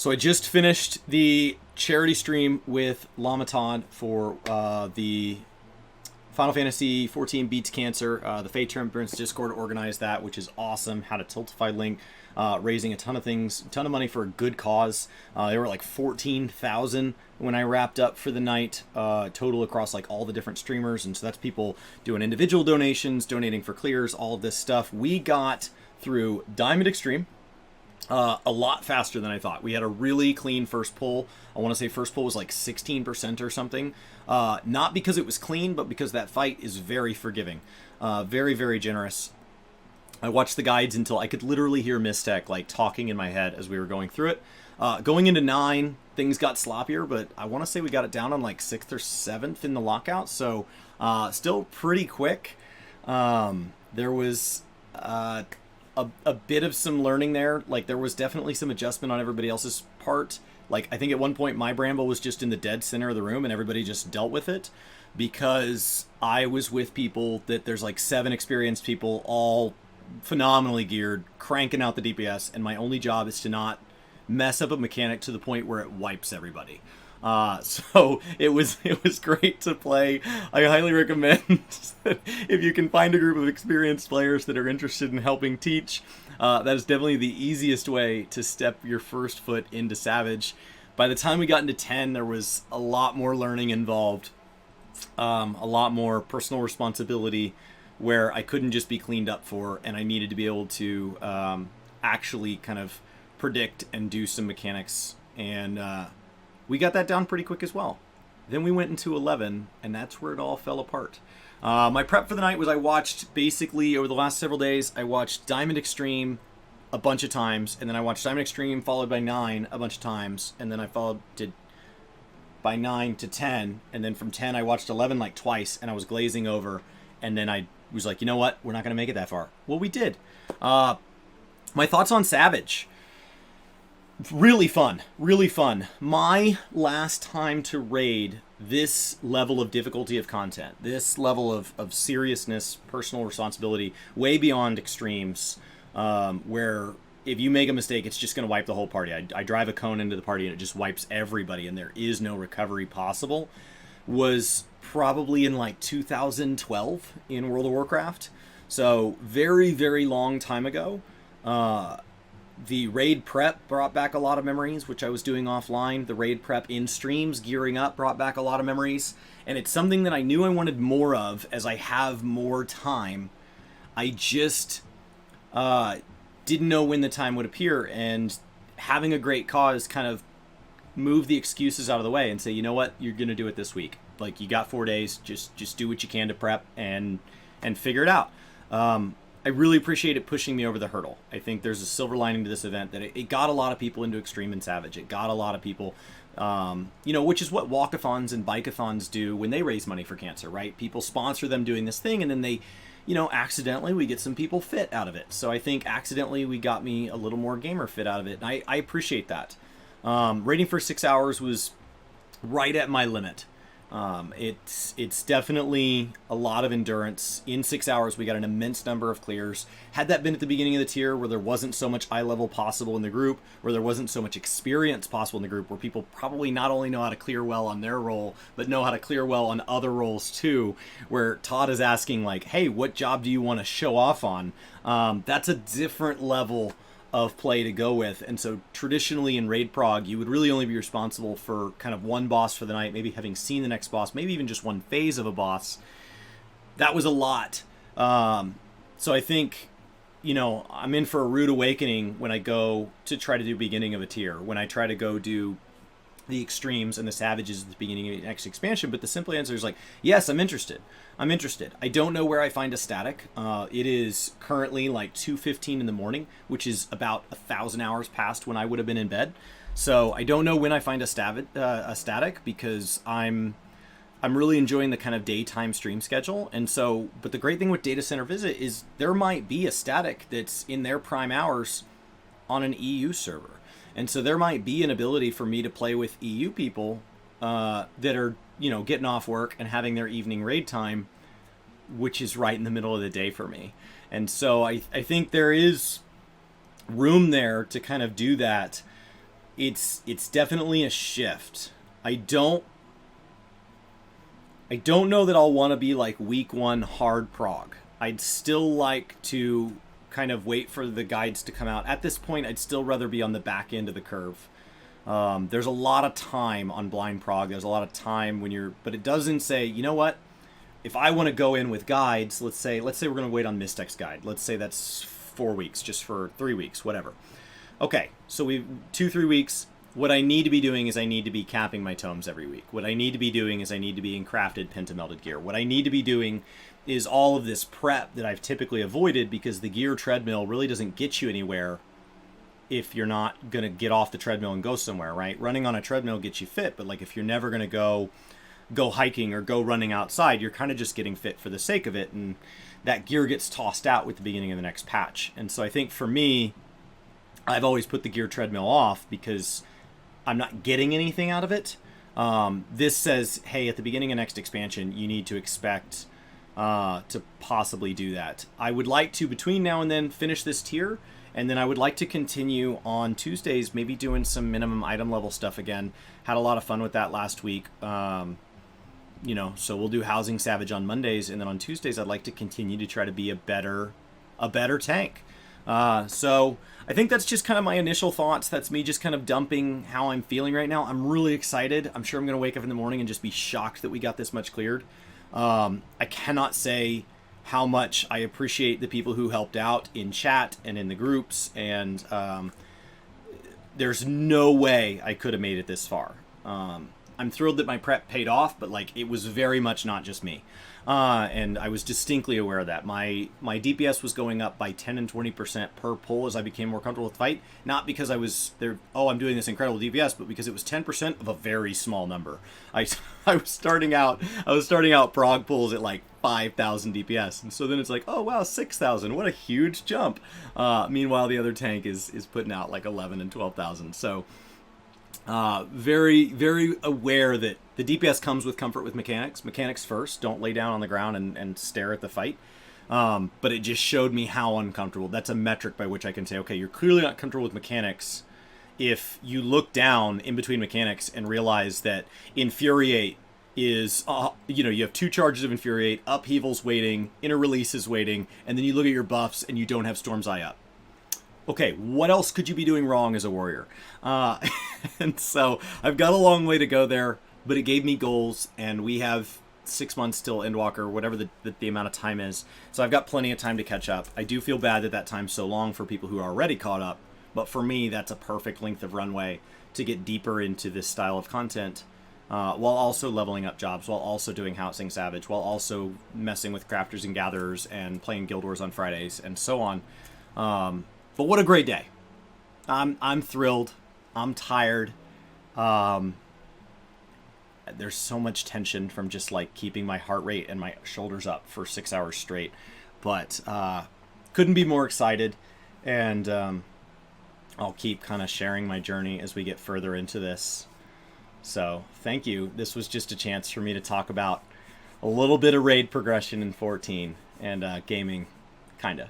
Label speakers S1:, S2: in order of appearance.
S1: So I just finished the charity stream with Lamaton for the Final Fantasy XIV Beats Cancer. The Fate Temperance Discord organized that, which is awesome. Had a Tiltify link, raising a ton of money for a good cause. They were like 14,000 when I wrapped up for the night, total across like all the different streamers. And so that's people doing individual donations, donating for clears, all of this stuff. We got through Diamond Extreme a lot faster than I thought. We had a really clean first pull. I want to say first pull was like 16% or something. Not because it was clean, but because that fight is very forgiving. Very, very generous. I watched the guides until I could literally hear Mistech like talking in my head as we were going through it. Going into 9, things got sloppier, but I want to say we got it down on like 6th or 7th in the lockout. So still pretty quick. There was a bit of some learning there. Like there was definitely some adjustment on everybody else's part. Like I think at one point my Bramble was just in the dead center of the room and everybody just dealt with it because I was with people that there's like 7 experienced people all phenomenally geared, cranking out the DPS, and my only job is to not mess up a mechanic to the point where it wipes everybody. So it was great to play. I highly recommend that if you can find a group of experienced players that are interested in helping teach, that is definitely the easiest way to step your first foot into Savage. By the time we got into 10, there was a lot more learning involved, a lot more personal responsibility where I couldn't just be cleaned up for, and I needed to be able to actually kind of predict and do some mechanics, and we got that down pretty quick as well. Then we went into 11, and that's where it all fell apart. My prep for the night was I watched, basically, over the last several days, I watched Diamond Extreme a bunch of times, and then I watched Diamond Extreme followed by 9 a bunch of times, and then I did by 9 to 10, and then from 10 I watched 11 like twice, and I was glazing over, and then I was like, you know what, we're not going to make it that far. Well, we did. My thoughts on Savage. Really fun. Really fun. My last time to raid this level of difficulty of content, this level of seriousness, personal responsibility, way beyond extremes, where if you make a mistake, it's just going to wipe the whole party. I drive a cone into the party and it just wipes everybody and there is no recovery possible, was probably in like 2012 in World of Warcraft. So very, very long time ago. The raid prep brought back a lot of memories, which I was doing offline. The raid prep in streams, gearing up, brought back a lot of memories. And it's something that I knew I wanted more of as I have more time. I just didn't know when the time would appear. And having a great cause kind of move the excuses out of the way and say, you know what, you're going to do it this week. Like, you got 4 days, just do what you can to prep and figure it out. I really appreciate it pushing me over the hurdle. I think there's a silver lining to this event that it got a lot of people into Extreme and Savage. It got a lot of people, which is what walkathons and bikeathons do when they raise money for cancer, right? People sponsor them doing this thing, and then they, accidentally we get some people fit out of it. So I think accidentally we got me a little more gamer fit out of it, and I appreciate that. Raiding for 6 hours was right at my limit. It's definitely a lot of endurance. In 6 hours, we got an immense number of clears. Had that been at the beginning of the tier where there wasn't so much eye level possible in the group, where there wasn't so much experience possible in the group, where people probably not only know how to clear well on their role, but know how to clear well on other roles too, where Todd is asking like, hey, what job do you want to show off on? That's a different level of play to go with. And so traditionally in Raid Prog, you would really only be responsible for kind of one boss for the night, maybe having seen the next boss, maybe even just one phase of a boss. That was a lot. So I think, I'm in for a rude awakening when I go to try to do beginning of a tier, when I try to go do the extremes and the savages at the beginning of the next expansion. But the simple answer is like, yes, I'm interested. I don't know where I find a static. It is currently like 2:15 in the morning, which is about 1,000 hours past when I would have been in bed. So I don't know when I find a static because I'm really enjoying the kind of daytime stream schedule. And so, but the great thing with Data Center Visit is there might be a static that's in their prime hours on an EU server. And so there might be an ability for me to play with EU people that are, getting off work and having their evening raid time, which is right in the middle of the day for me. And so I think there is room there to kind of do that It's definitely a shift. I don't know that I'll want to be like week 1 hard prog. I'd still like to kind of wait for the guides to come out. At this point, I'd still rather be on the back end of the curve. There's a lot of time on blind prog. There's a lot of time when you're, but it doesn't say, you know what? If I want to go in with guides, let's say we're going to wait on Mystic's guide. Let's say that's 4 weeks, just for 3 weeks, whatever. Okay, so we 2-3 weeks. What I need to be doing is I need to be capping my tomes every week. What I need to be doing is I need to be in crafted pentamelted gear. What I need to be doing is all of this prep that I've typically avoided, because the gear treadmill really doesn't get you anywhere if you're not going to get off the treadmill and go somewhere, right? Running on a treadmill gets you fit, but like if you're never going to go hiking or go running outside, you're kind of just getting fit for the sake of it, and that gear gets tossed out with the beginning of the next patch. And so I think for me, I've always put the gear treadmill off because I'm not getting anything out of it. This says, hey, at the beginning of next expansion, you need to expect to possibly do that. I would like to, between now and then, finish this tier, and then I would like to continue on Tuesdays, maybe doing some minimum item level stuff again. Had a lot of fun with that last week. So we'll do Housing Savage on Mondays, and then on Tuesdays, I'd like to continue to try to be a better tank. So I think that's just kind of my initial thoughts. That's me just kind of dumping how I'm feeling right now. I'm really excited. I'm sure I'm going to wake up in the morning and just be shocked that we got this much cleared. I cannot say how much I appreciate the people who helped out in chat and in the groups. And there's no way I could have made it this far. I'm thrilled that my prep paid off, but like it was very much not just me. And I was distinctly aware of that. My DPS was going up by 10 and 20% per pull as I became more comfortable with fight. Not because I was there, I'm doing this incredible DPS, but because it was 10% of a very small number. I was starting out prog pulls at like 5,000 DPS, and so then it's like, oh wow, 6,000, what a huge jump. Meanwhile, the other tank is putting out like 11 and 12,000. So very, very aware that the DPS comes with comfort with mechanics. Mechanics first. Don't lay down on the ground and stare at the fight. But it just showed me how uncomfortable. That's a metric by which I can say, okay, you're clearly not comfortable with mechanics if you look down in between mechanics and realize that Infuriate is, you have 2 charges of Infuriate, Upheaval's waiting, Inner Release is waiting, and then you look at your buffs and you don't have Storm's Eye up. Okay, what else could you be doing wrong as a warrior? And so I've got a long way to go there, but it gave me goals, and we have 6 months till Endwalker, whatever the amount of time is. So I've got plenty of time to catch up. I do feel bad that time's so long for people who are already caught up, but for me, that's a perfect length of runway to get deeper into this style of content, while also leveling up jobs, while also doing Housing Savage, while also messing with Crafters and Gatherers and playing Guild Wars on Fridays, and so on. But what a great day. I'm thrilled. I'm tired. There's so much tension from just like keeping my heart rate and my shoulders up for 6 hours straight. But couldn't be more excited. And I'll keep kind of sharing my journey as we get further into this. So thank you. This was just a chance for me to talk about a little bit of raid progression in 14 and gaming, kind of.